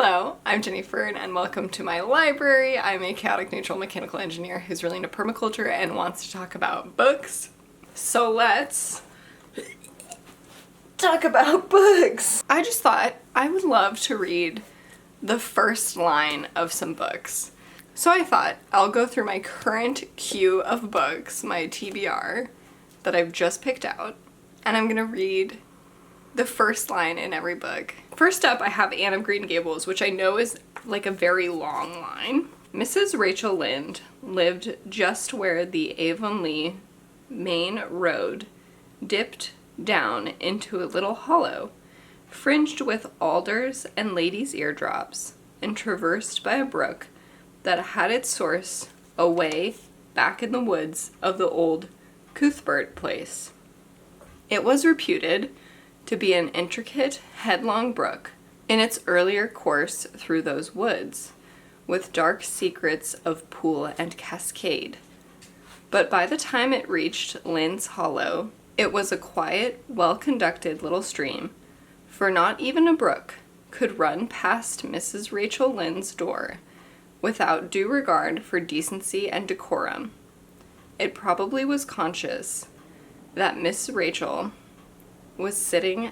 Hello, I'm Jenny Fern and welcome to my library. I'm a chaotic neutral mechanical engineer who's really into permaculture and wants to talk about books. So let's talk about books. I just thought I would love to read the first line of some books. So I thought I'll go through my current queue of books, my TBR, that I've just picked out, and I'm gonna read the first line in every book. First up, I have Anne of Green Gables, which I know is like a very long line. Mrs. Rachel Lynde lived just where the Avonlea main road dipped down into a little hollow, fringed with alders and ladies' eardrops, and traversed by a brook that had its source away back in the woods of the old Cuthbert place. It was reputed to be an intricate, headlong brook in its earlier course through those woods, with dark secrets of pool and cascade. But by the time it reached Lynn's Hollow, it was a quiet, well-conducted little stream, for not even a brook could run past Mrs. Rachel Lynde's door without due regard for decency and decorum. It probably was conscious that Miss Rachel was sitting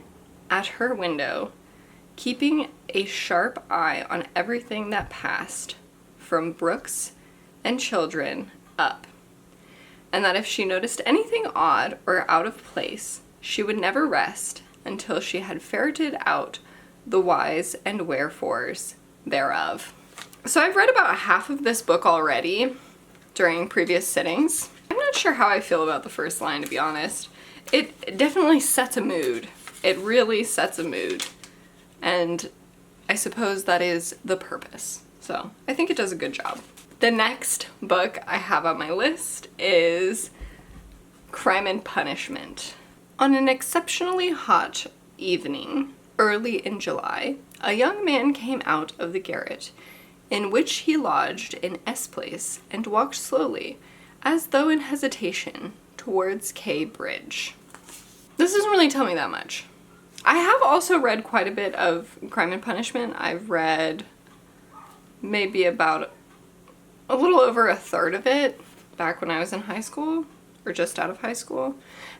at her window, keeping a sharp eye on everything that passed, from brooks and children up, and that if she noticed anything odd or out of place, she would never rest until she had ferreted out the whys and wherefores thereof. So I've read about half of this book already during previous sittings. I'm not sure how I feel about the first line, to be honest. It definitely sets a mood. It really sets a mood. And I suppose that is the purpose. So I think it does a good job. The next book I have on my list is Crime and Punishment. On an exceptionally hot evening, early in July, a young man came out of the garret in which he lodged in S Place and walked slowly, as though in hesitation, towards K Bridge. This doesn't really tell me that much. I have also read quite a bit of Crime and Punishment. I've read maybe about a little over a third of it back when I was in high school, or just out of high school,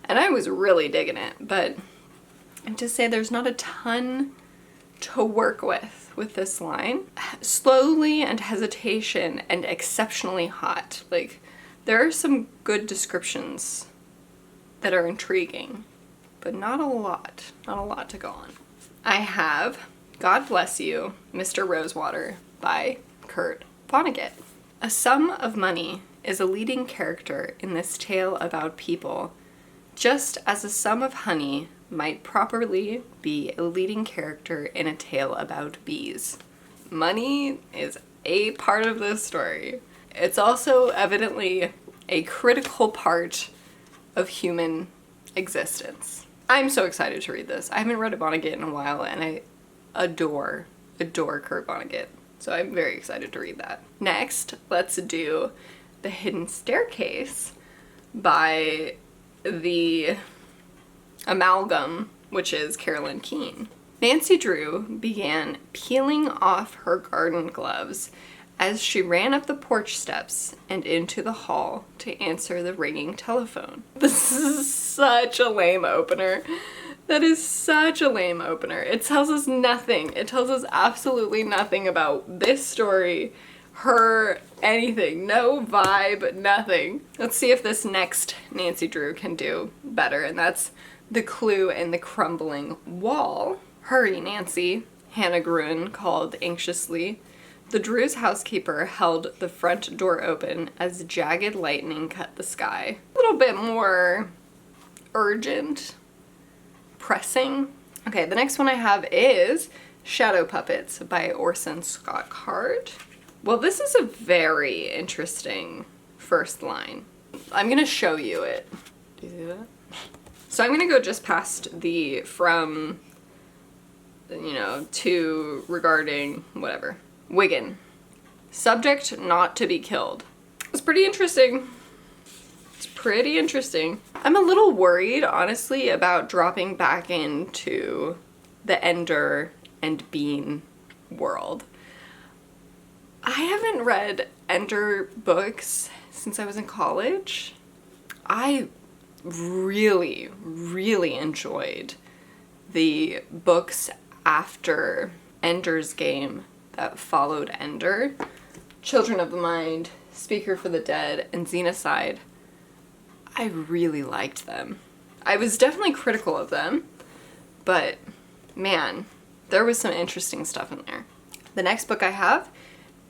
and I was really digging it, but I have to say there's not a ton to work with this line. Slowly and hesitation and exceptionally hot. Like, there are some good descriptions that are intriguing, but not a lot to go on. I have God Bless You, Mr. Rosewater by Kurt Vonnegut. A sum of money is a leading character in this tale about people, just as a sum of honey might properly be a leading character in a tale about bees. Money is a part of this story. It's also evidently a critical part of human existence. I'm so excited to read this. I haven't read a Vonnegut in a while, and I adore Kurt Vonnegut. So I'm very excited to read that. Next, let's do The Hidden Staircase by the Amalgam, which is Carolyn Keene. Nancy Drew began peeling off her garden gloves as she ran up the porch steps and into the hall to answer the ringing telephone. This is such a lame opener. That is such a lame opener. It tells us nothing. It tells us absolutely nothing about this story, her, anything. No vibe, nothing. Let's see if this next Nancy Drew can do better, and that's The Clue in the Crumbling Wall. Hurry, Nancy, Hannah Gruen called anxiously. The Drews' housekeeper held the front door open as jagged lightning cut the sky. A little bit more urgent, pressing. Okay, the next one I have is Shadow Puppets by Orson Scott Card. Well, this is a very interesting first line. I'm gonna show you it. Do you see that? So I'm gonna go just past the from, to, regarding, whatever. Wigan. Subject not to be killed. It's pretty interesting. It's pretty interesting. I'm a little worried, honestly, about dropping back into the Ender and Bean world. I haven't read Ender books since I was in college. I really, really enjoyed the books after Ender's Game that followed Ender. Children of the Mind, Speaker for the Dead, and Xenocide. I really liked them. I was definitely critical of them, but man, there was some interesting stuff in there. The next book I have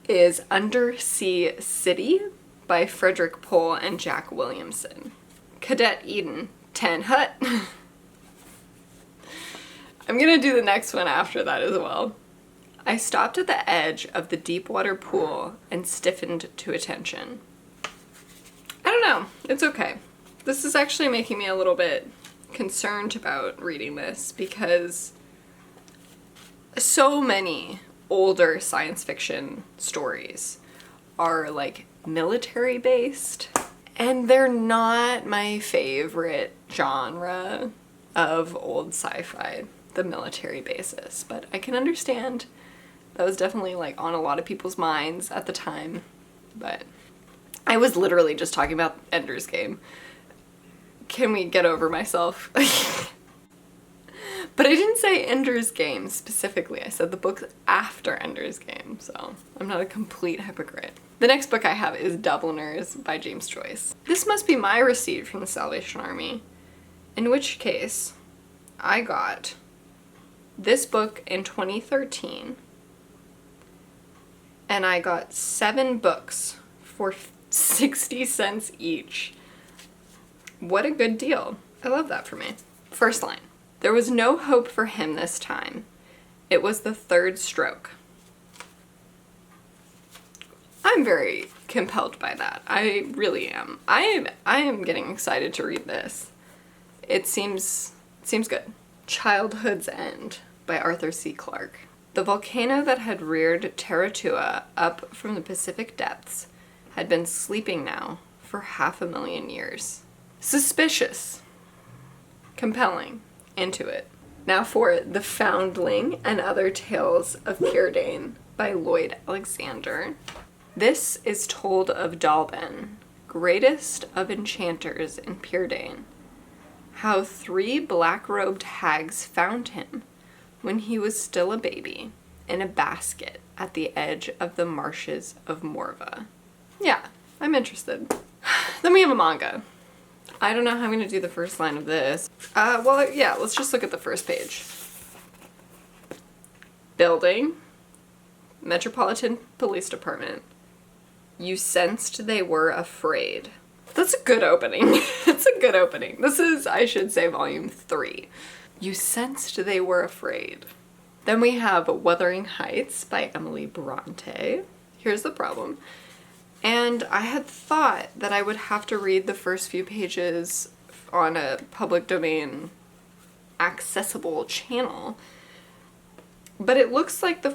is Undersea City by Frederick Pohl and Jack Williamson. Cadet Eden, Ten Hut. I'm gonna do the next one after that as well. I stopped at the edge of the deep water pool and stiffened to attention. I don't know, it's okay. This is actually making me a little bit concerned about reading this because so many older science fiction stories are like military based, and they're not my favorite genre of old sci-fi, the military basis, but I can understand that was definitely like on a lot of people's minds at the time. But I was literally just talking about Ender's Game. Can we get over myself? But I didn't say Ender's Game specifically. I said the books after Ender's Game, so I'm not a complete hypocrite. The next book I have is Dubliners by James Joyce. This must be my receipt from the Salvation Army, in which case I got this book in 2013, and I got 7 books for 60 cents each. What a good deal. I love that for me. First line. There was no hope for him this time. It was the third stroke. I'm very compelled by that. I really am. I am getting excited to read this. It seems good. Childhood's End by Arthur C. Clarke. The volcano that had reared Taratua up from the Pacific depths had been sleeping now for 500,000 years. Suspicious. Compelling. Into it. Now for The Foundling and Other Tales of Purdain by Lloyd Alexander. This is told of Dalben, greatest of enchanters in Purdain, how 3 black-robed hags found him when he was still a baby in a basket at the edge of the marshes of Morva. Yeah, I'm interested. Then we have a manga. I don't know how I'm going to do the first line of this. Well, yeah, let's just look at the first page. Building. Metropolitan Police Department. You sensed they were afraid. That's a good opening. That's a good opening. This is, I should say, volume 3. You sensed they were afraid. Then we have Wuthering Heights by Emily Bronte. Here's the problem. And I had thought that I would have to read the first few pages on a public domain accessible channel. But it looks like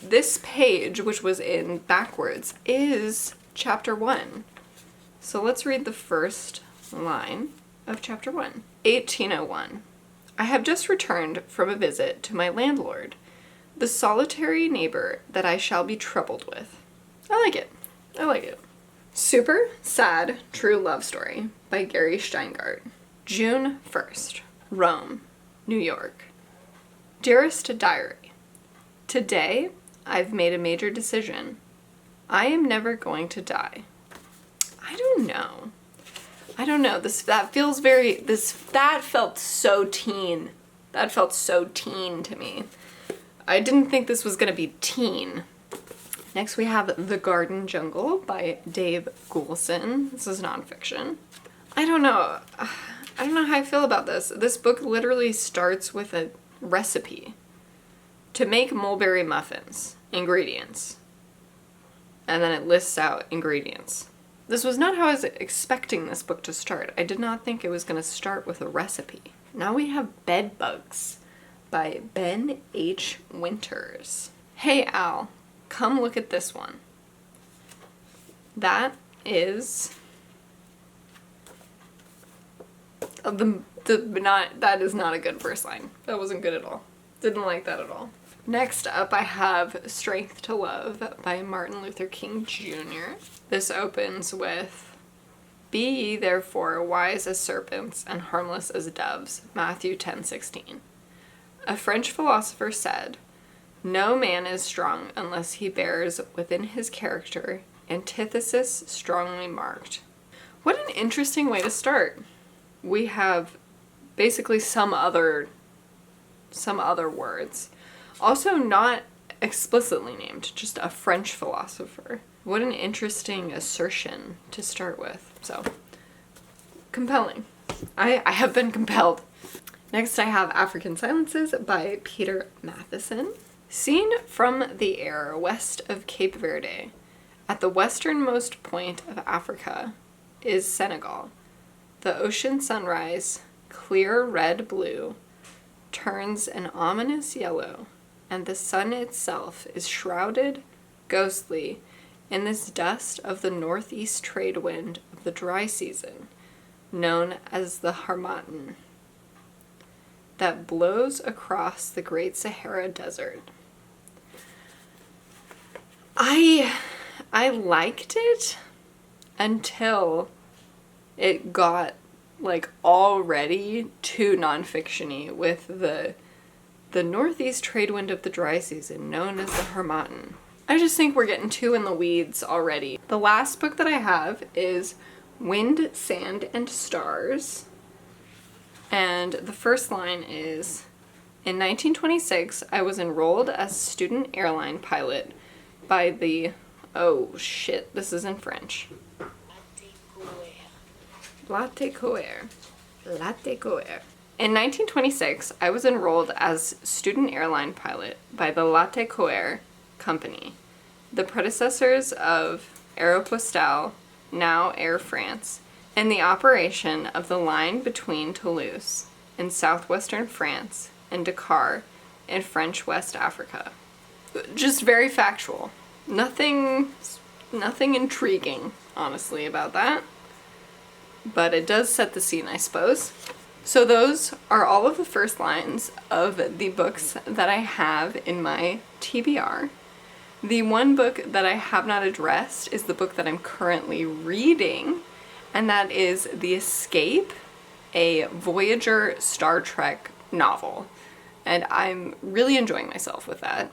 this page, which was in backwards, is chapter 1. So let's read the first line of chapter 1. 1801. I have just returned from a visit to my landlord, the solitary neighbor that I shall be troubled with. I like it. I like it. Super Sad True Love Story by Gary Steingart. June 1st. Rome, New York. Dearest Diary, today I've made a major decision. I am never going to die. I don't know. That felt so teen. That felt so teen to me. I didn't think this was gonna be teen. Next we have The Garden Jungle by Dave Goulson. This is nonfiction. I don't know how I feel about this. This book literally starts with a recipe. To make mulberry muffins, ingredients. And then it lists out ingredients. This was not how I was expecting this book to start. I did not think it was going to start with a recipe. Now we have Bed Bugs by Ben H. Winters. Hey Al, come look at this one. That is that is not a good first line. That wasn't good at all. Didn't like that at all. Next up, I have Strength to Love by Martin Luther King Jr. This opens with, "Be ye therefore wise as serpents and harmless as doves," Matthew 10:16. A French philosopher said, "No man is strong unless he bears within his character antithesis strongly marked." What an interesting way to start. We have basically some other words. Also not explicitly named, just a French philosopher. What an interesting assertion to start with. So, compelling. I have been compelled. Next I have African Silences by Peter Matheson. Seen from the air west of Cape Verde, at the westernmost point of Africa, is Senegal. The ocean sunrise, clear red-blue, turns an ominous yellow, and the sun itself is shrouded, ghostly, in this dust of the northeast trade wind of the dry season, known as the harmattan, that blows across the Great Sahara Desert. I liked it until it got like already too nonfiction-y with the northeast trade wind of the dry season, known as the harmattan. I just think we're getting too in the weeds already. The last book that I have is Wind, Sand, and Stars. And the first line is, "In 1926, I was enrolled as student airline pilot by the," oh shit, this is in French. Latte Coeur. Latte Coeur. In 1926, I was enrolled as student airline pilot by the Latte Coeur Company, the predecessors of Aéropostale, now Air France, in the operation of the line between Toulouse in southwestern France and Dakar in French West Africa. Just very factual. Nothing intriguing, honestly, about that. But it does set the scene, I suppose. So those are all of the first lines of the books that I have in my TBR. The one book that I have not addressed is the book that I'm currently reading, and that is The Escape, a Voyager Star Trek novel. And I'm really enjoying myself with that.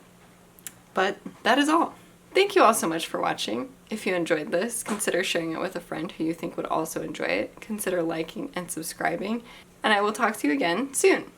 But that is all. Thank you all so much for watching. If you enjoyed this, consider sharing it with a friend who you think would also enjoy it. Consider liking and subscribing. And I will talk to you again soon.